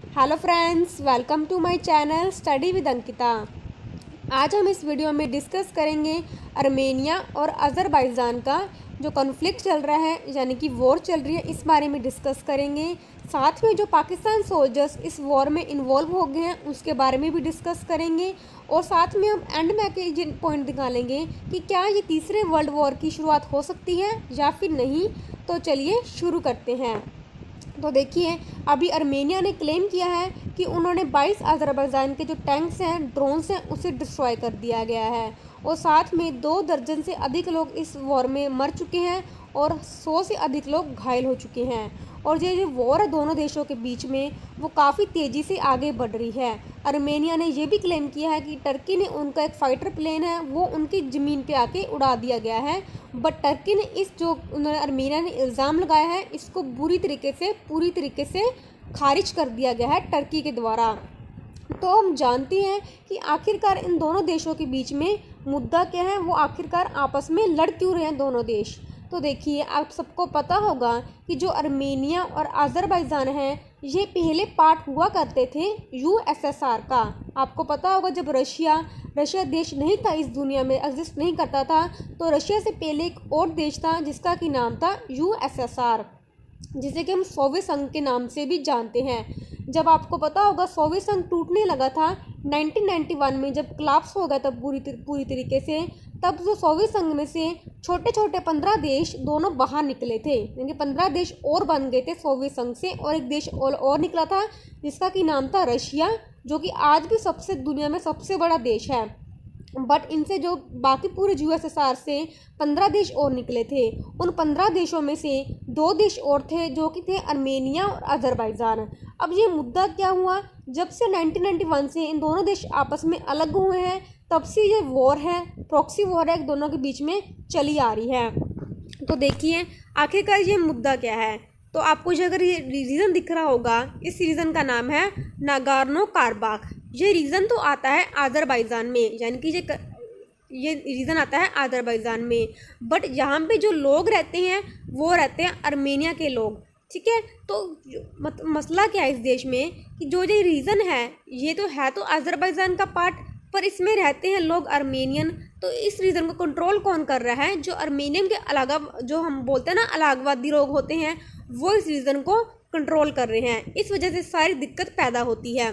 Hello friends, welcome to my channel study with Ankita. आज हम इस वीडियो में डिस्कस करेंगे आर्मेनिया और अज़रबैजान का जो कॉन्फ्लिक्ट चल रहा है, यानी कि वॉर चल रही है, इस बारे में डिस्कस करेंगे। साथ में जो पाकिस्तान सोल्जर्स इस वॉर में इन्वॉल्व हो गए हैं उसके बारे में भी डिस्कस करेंगे। और साथ में हम एंड में आके जिन पॉइंट निकालेंगे कि क्या ये तीसरे वर्ल्ड वॉर की शुरुआत हो सकती है या फिर नहीं। तो चलिए शुरू करते हैं। तो देखिए, अभी आर्मेनिया ने क्लेम किया है कि उन्होंने 22 अज़रबैजान के जो टैंक्स हैं, ड्रोन्स हैं, उसे डिस्ट्रॉय कर दिया गया है। और साथ में 2 दर्जन से अधिक लोग इस वॉर में मर चुके हैं और 100 से अधिक लोग घायल हो चुके हैं। और ये जो वॉर है दोनों देशों के बीच में, वो काफ़ी तेज़ी से आगे बढ़ रही है। आर्मेनिया ने ये भी क्लेम किया है कि टर्की ने उनका एक फाइटर प्लेन है वो उनकी ज़मीन पे आके उड़ा दिया गया है। बट टर्की ने इस जो उन्होंने आर्मेनिया ने इल्ज़ाम लगाया है, इसको पूरी तरीके से खारिज कर दिया गया है टर्की के द्वारा। तो हम जानते हैं कि आखिरकार इन दोनों देशों के बीच में मुद्दा क्या है, वो आखिरकार आपस में लड़ क्यों रहे हैं दोनों देश। तो देखिए, आप सबको पता होगा कि जो आर्मेनिया और अज़रबैजान हैं, ये पहले पार्ट हुआ करते थे यूएसएसआर का। आपको पता होगा जब रशिया देश नहीं था, इस दुनिया में एग्जिस्ट नहीं करता था, तो रशिया से पहले एक और देश था जिसका कि नाम था यूएसएसआर, जिसे कि हम सोवियत संघ के नाम से भी जानते हैं। जब आपको पता होगा सोवियत संघ टूटने लगा था 1991 में, जब कोलैप्स हो गया तब पूरी तरीके से, तब जो सोवियत संघ में से छोटे छोटे 15 देश दोनों बाहर निकले थे, यानी 15 देश और बन गए थे सोवियत संघ से, और एक देश और निकला था जिसका कि नाम था रशिया, जो कि आज भी दुनिया में सबसे बड़ा देश है। बट इनसे जो बाकी पूरे यूएसएसआर से 15 देश और निकले थे, उन 15 देशों में से 2 देश और थे जो कि थे आर्मेनिया और अज़रबैजान। अब ये मुद्दा क्या हुआ, जब से 1991 से इन दोनों देश आपस में अलग हुए हैं, तब से ये वॉर है, प्रॉक्सी वॉर है, दोनों के बीच में चली आ रही है। तो देखिए आखिरकार ये मुद्दा क्या है। तो आपको जो अगर ये रीज़न दिख रहा होगा, इस रीज़न का नाम है नागोर्नो कराबाख। ये रीज़न तो आता है अज़रबैजान में, यानी कि ये रीज़न आता है अज़रबैजान में। बट यहाँ पे जो लोग रहते हैं वो रहते हैं आर्मेनिया के लोग, ठीक है। तो मसला क्या है इस देश में कि जो ये रीज़न है, ये तो है तो अज़रबैजान का पार्ट, पर इसमें रहते हैं लोग आर्मेनियन। तो इस रीज़न को कंट्रोल कौन कर रहा है? जो आर्मेनियन के जो हम बोलते हैं ना अलगाववादी लोग होते हैं, वो इस रीज़न को कंट्रोल कर रहे हैं। इस वजह से सारी दिक्कत पैदा होती है।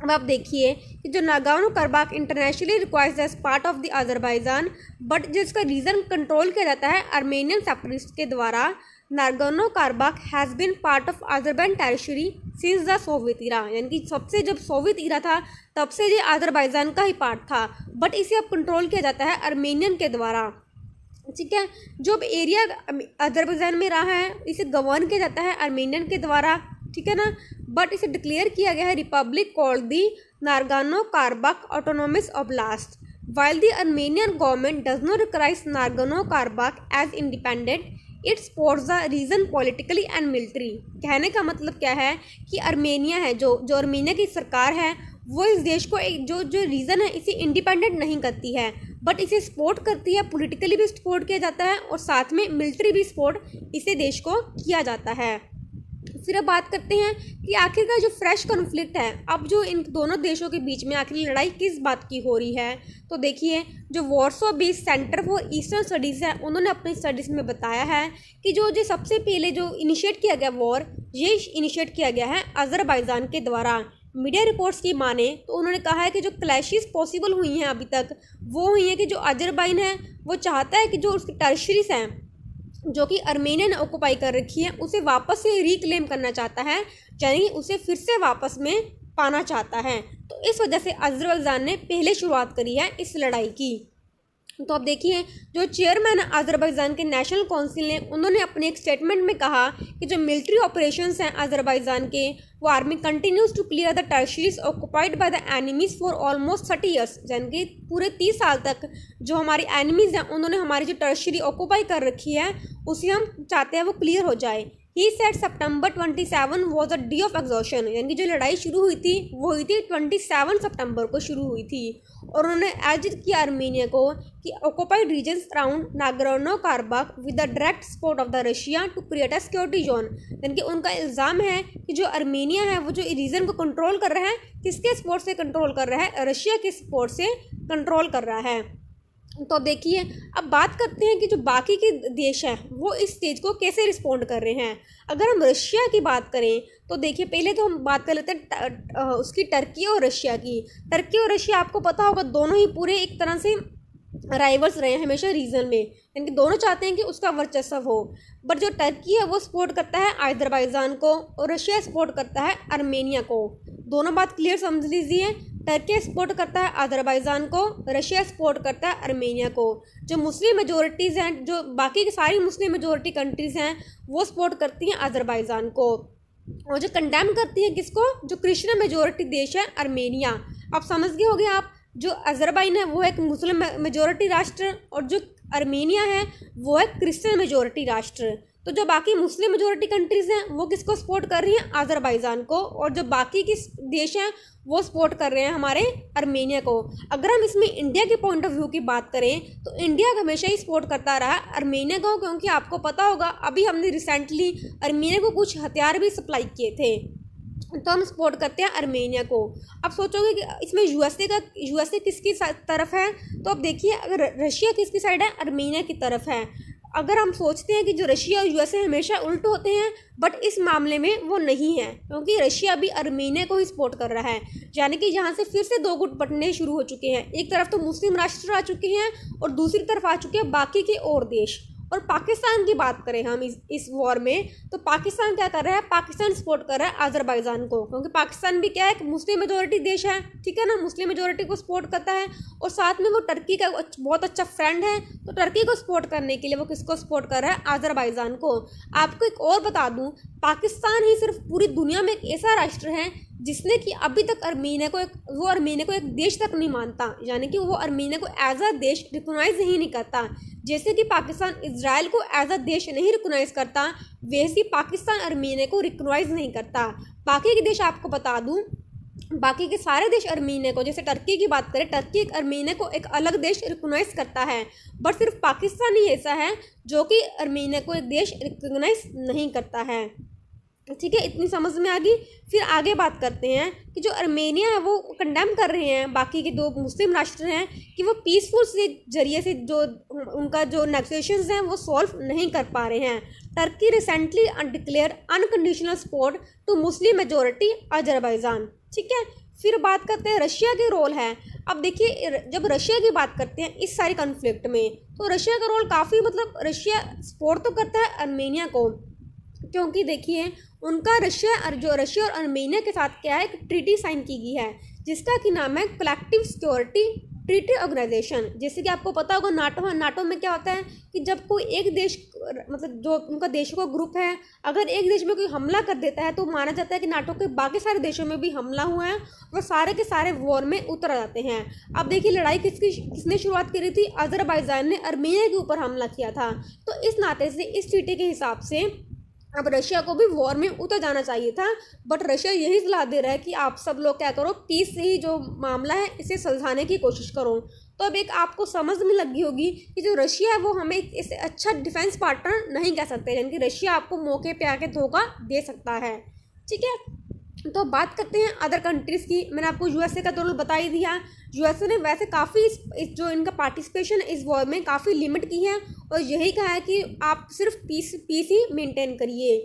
अब आप देखिए कि जो Nagorno Karabakh internationally recognised as part of the Azerbaijan, but जिसका रीज़न कंट्रोल किया जाता है आर्मेनियन सेपरेटिस्ट के द्वारा। Nagorno Karabakh has been part of Azerbaijan territory since the Soviet era, यानी कि सबसे जब सोवियत ईरा था तब से ये अज़रबैजान का ही पार्ट था, बट इसे अब कंट्रोल किया जाता है आर्मेनियन के द्वारा, ठीक है। जो अब एरिया अज़रबैजान में रहा है, इसे गवर्न किया जाता है आर्मेनियन के द्वारा, ठीक है ना। बट इसे डिक्लेयर किया गया है republic called the Nagorno Karabakh autonomous oblast. While the Armenian government does not recognise Nagorno Karabakh as independent, it supports the region politically and military. कहने का मतलब क्या है कि आर्मेनिया है, जो आर्मेनिया की सरकार है, वो इस देश को एक जो रीज़न है इसे इंडिपेंडेंट नहीं करती है, बट इसे सपोर्ट करती है, पॉलिटिकली भी सपोर्ट किया जाता है और साथ में मिलिट्री भी सपोर्ट इसे देश को किया जाता है। फिर अब बात करते हैं कि आखिरकार जो फ्रेश कॉन्फ्लिक्ट है, अब जो इन दोनों देशों के बीच में आखिर लड़ाई किस बात की हो रही है। तो देखिए, जो वार्सो based centre for eastern studies है, उन्होंने अपनी स्टडीज़ में बताया है कि जो सबसे पहले जो इनिशिएट किया गया वॉर, ये इनिशिएट किया गया है अज़रबैजान के द्वारा। मीडिया रिपोर्ट्स की माने तो उन्होंने कहा है कि जो क्लैशेस पॉसिबल हुई हैं अभी तक, वो हुई हैं कि जो अज़रबैजान है वो चाहता है कि जो उसकी टेरिटरीज हैं जो कि आर्मेनिया ने ऑक्युपाई कर रखी है, उसे वापस से रिक्लेम करना चाहता है, यानी उसे फिर से वापस में पाना चाहता है। तो इस वजह से अज़रबैजान ने पहले शुरुआत करी है इस लड़ाई की। तो अब देखिए, जो चेयरमैन अज़रबैजान के नेशनल काउंसिल ने, उन्होंने अपने एक स्टेटमेंट में कहा कि जो मिलिट्री ऑपरेशंस हैं अज़रबैजान के, वो army continues to clear the territories occupied by the enemies for almost 30 years, यानी कि पूरे 30 साल तक जो हमारी एनिमीज़ हैं उन्होंने हमारी जो टेरिटरी ऑक्युपाई कर रखी है उसे हम चाहते हैं वो क्लियर हो जाए। He said September 27 was a day of exhaustion, यानी कि जो लड़ाई शुरू हुई थी वो हुई थी 27 सितंबर को शुरू हुई थी। और उन्होंने एज किया आर्मेनिया को कि occupied regions around Nagorno Karabakh with the direct support of the Russia to create a security zone, यानी कि उनका इल्ज़ाम है कि जो आर्मेनिया है वो जो रीजन को कंट्रोल कर रहा है, किसके सपोर्ट से कंट्रोल कर रहा है, रशिया के सपोर्ट से कंट्रोल कर रहा है। तो देखिए अब बात करते हैं कि जो बाकी के देश हैं वो इस चीज़ को कैसे रिस्पॉन्ड कर रहे हैं। अगर हम रशिया की बात करें तो देखिए पहले तो हम बात कर लेते हैं उसकी टर्की और रशिया की। टर्की और रशिया आपको पता होगा दोनों ही पूरे एक तरह से राइवल्स रहे हैं हमेशा रीजन में, यानी कि दोनों चाहते हैं कि उसका वर्चस्व हो। बट जो टर्की है वो सपोर्ट करता है अज़रबैजान को और रशिया सपोर्ट करता है आर्मेनिया को। दोनों बात क्लियर समझ लीजिए, टर्की सपोर्ट करता है अज़रबैजान को, रशिया सपोर्ट करता है आर्मेनिया को। जो मुस्लिम मेजोरिटीज़ हैं, जो बाकी की सारी मुस्लिम मेजोरिटी कंट्रीज़ हैं वो सपोर्ट करती हैं अज़रबैजान को, और जो कंडेम करती हैं किसको, जो क्रिश्चियन मेजोरिटी देश है आर्मेनिया। अब समझ गए होंगे आप, जो अज़रबैजान है वो एक मुस्लिम मेजोरिटी राष्ट्र और जो आर्मेनिया है वो है क्रिश्चियन मेजोरिटी राष्ट्र। तो जो बाकी मुस्लिम मेजोरिटी कंट्रीज़ हैं वो किसको सपोर्ट कर रही हैं, अज़रबैजान को, और जो बाकी के देश हैं वो सपोर्ट कर रहे हैं हमारे आर्मेनिया को। अगर हम इसमें इंडिया के पॉइंट ऑफ व्यू की बात करें तो इंडिया हमेशा ही सपोर्ट करता रहा आर्मेनिया को, क्योंकि आपको पता होगा अभी हमने रिसेंटली आर्मेनिया को कुछ हथियार भी सप्लाई किए थे, तो हम सपोर्ट करते हैं आर्मेनिया को। अब सोचोगे कि इसमें यूएसए किसकी तरफ है, तो अब देखिए अगर रशिया किसकी साइड है, आर्मेनिया की तरफ है। अगर हम सोचते हैं कि जो रशिया और यूएसए हमेशा उल्ट होते हैं, बट इस मामले में वो नहीं है, क्योंकि रशिया भी आर्मेनिया को ही सपोर्ट कर रहा है। यानी कि यहाँ से फिर से दो गुट बंटने शुरू हो चुके हैं, एक तरफ तो मुस्लिम राष्ट्र आ चुके हैं और दूसरी तरफ आ चुके हैं बाकी के और देश। और पाकिस्तान की बात करें हम इस वॉर में, तो पाकिस्तान क्या कर रहा है, पाकिस्तान सपोर्ट कर रहा है अज़रबैजान को, क्योंकि पाकिस्तान भी क्या है, एक मुस्लिम मेजोरिटी देश है, ठीक है ना, मुस्लिम मेजोरिटी को सपोर्ट करता है, और साथ में वो टर्की का बहुत अच्छा फ्रेंड है, तो टर्की को सपोर्ट करने के लिए वो किसको सपोर्ट कर रहा है, अज़रबैजान को। आपको एक और बता दूँ, पाकिस्तान ही सिर्फ पूरी दुनिया में एक ऐसा राष्ट्र है जिसने कि अभी तक आर्मेनिया को एक देश तक नहीं मानता, यानी कि वो आर्मेनिया को एज अ देश रिकॉग्नाइज ही नहीं करता। जैसे कि पाकिस्तान इजराइल को एज अ देश नहीं रिकॉग्नाइज करता, वैसे ही पाकिस्तान आर्मेनिया को रिकॉग्नाइज नहीं करता। बाकी के देश आपको बता दूं, बाकी के सारे देश आर्मेनिया को, जैसे टर्की की बात करें, टर्की आर्मेनिया को एक अलग देश रिकॉग्नाइज करता है, बट सिर्फ पाकिस्तान ही ऐसा है जो कि आर्मेनिया को एक देश रिकॉग्नाइज नहीं करता है। ठीक है, इतनी समझ में आ गई। फिर आगे बात करते हैं कि जो आर्मेनिया है वो कंडेम कर रहे हैं बाकी के दो मुस्लिम राष्ट्र हैं कि वो पीसफुल से जरिए से जो उनका जो नेगोशिएशंस हैं वो सॉल्व नहीं कर पा रहे हैं। Turkey recently declare unconditional support to Muslim majority Azerbaijan. ठीक है, फिर बात करते हैं रशिया के रोल है। अब देखिए जब रशिया की बात करते हैं इस सारी कॉन्फ्लिक्ट में, तो रशिया का रोल काफ़ी, मतलब रशिया सपोर्ट तो करता है आर्मेनिया को, क्योंकि देखिए उनका रशिया और आर्मेनिया के साथ क्या है, एक ट्रीटी साइन की गई है जिसका कि नाम है कलेक्टिव सिक्योरिटी ट्रीटी ऑर्गेनाइजेशन। जैसे कि आपको पता होगा नाटो में क्या होता है कि जब कोई एक देश, मतलब जो उनका देशों का ग्रुप है, अगर एक देश में कोई हमला कर देता है तो माना जाता है कि नाटो के बाकी सारे देशों में भी हमला हुआ है, वो सारे के सारे वॉर में उतर जाते हैं। अब देखिए लड़ाई किसने शुरुआत करी थी, अज़रबैजान ने आर्मेनिया के ऊपर हमला किया था। तो इस नाते से इस ट्रीटी के हिसाब से अब रशिया को भी वॉर में उतर जाना चाहिए था, बट रशिया यही सलाह दे रहा है कि आप सब लोग क्या करो, पीस से ही जो मामला है इसे सुलझाने की कोशिश करो। तो अब एक आपको समझ में लगी होगी कि जो रशिया है वो हमें इसे अच्छा डिफेंस पार्टनर नहीं कह सकते, यानी कि रशिया आपको मौके पे आके धोखा दे सकता है। ठीक है, तो बात करते हैं अदर कंट्रीज़ की। मैंने आपको यूएसए का तो रोल बता ही दिया। यूएसए ने वैसे काफ़ी जो इनका पार्टिसिपेशन इस वॉर में काफ़ी लिमिट की है और यही कहा है कि आप सिर्फ पीस ही मेंटेन करिए।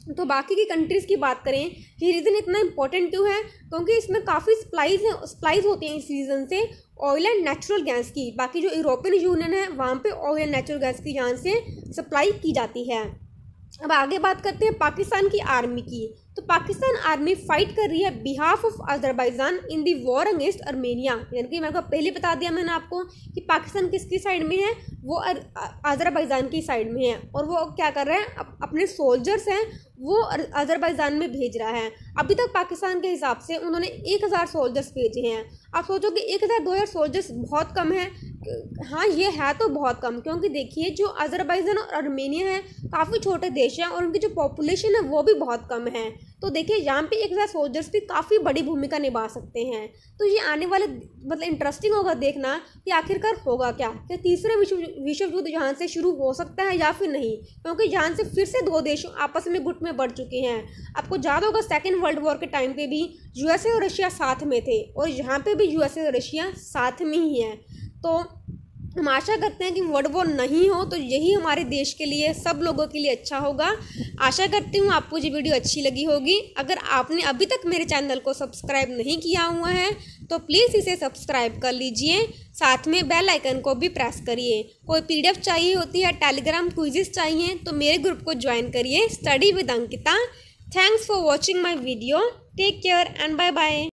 तो बाकी की कंट्रीज़ की बात करें, ये रीज़न इतना इंपॉर्टेंट क्यों है, क्योंकि इसमें काफ़ी सप्लाईज होती हैं इस रीज़न से ऑयल एंड नेचुरल गैस की। बाकी जो यूरोपियन यूनियन है वहाँ पे ऑयल एंड नेचुरल गैस की यहाँ से सप्लाई की जाती है। अब आगे बात करते हैं पाकिस्तान की आर्मी की। तो पाकिस्तान आर्मी फाइट कर रही है behalf of Azerbaijan in the war against Armenia, यानी कि मेरे को पहले बता दिया मैंने आपको कि पाकिस्तान किसकी साइड में है, वो अज़रबैजान की साइड में है, और वो क्या कर रहा है, अपने सोल्जर्स हैं वो अज़रबैजान में भेज रहा है। अभी तक पाकिस्तान के हिसाब से उन्होंने 1000 सोल्जर्स भेजे हैं। आप सोचो कि 1000-2000 सोल्जर्स बहुत कम है, हाँ, ये है तो बहुत कम, क्योंकि देखिए जो अज़रबैजान और आर्मेनिया है काफ़ी छोटे देश हैं और उनकी जो पॉपुलेशन है वो भी बहुत कम है। तो देखिए यहाँ पे एक हज़ार सोल्जर्स भी काफ़ी बड़ी भूमिका निभा सकते हैं। तो ये आने वाले मतलब इंटरेस्टिंग होगा देखना कि आखिरकार होगा क्या, कि तीसरा विश्व युद्ध यहाँ से शुरू हो सकता है या फिर नहीं, क्योंकि यहाँ से फिर से दो देश आपस में गुट में बढ़ चुके हैं। आपको याद होगा सेकेंड वर्ल्ड वॉर के टाइम पे भी यूएसए और रशिया साथ में थे और यहाँ पे भी यूएसए और रशिया साथ में ही हैं। तो हम आशा करते हैं कि वर्ल्ड वॉर नहीं हो, तो यही हमारे देश के लिए, सब लोगों के लिए अच्छा होगा। आशा करती हूँ आपको ये वीडियो अच्छी लगी होगी। अगर आपने अभी तक मेरे चैनल को सब्सक्राइब नहीं किया हुआ है तो प्लीज़ इसे सब्सक्राइब कर लीजिए, साथ में बेल आइकन को भी प्रेस करिए। कोई PDF चाहिए होती है, टेलीग्राम क्विज़ेस चाहिए तो मेरे ग्रुप को ज्वाइन करिए, study with Ankita. Thanks for watching my video. Take care and bye bye.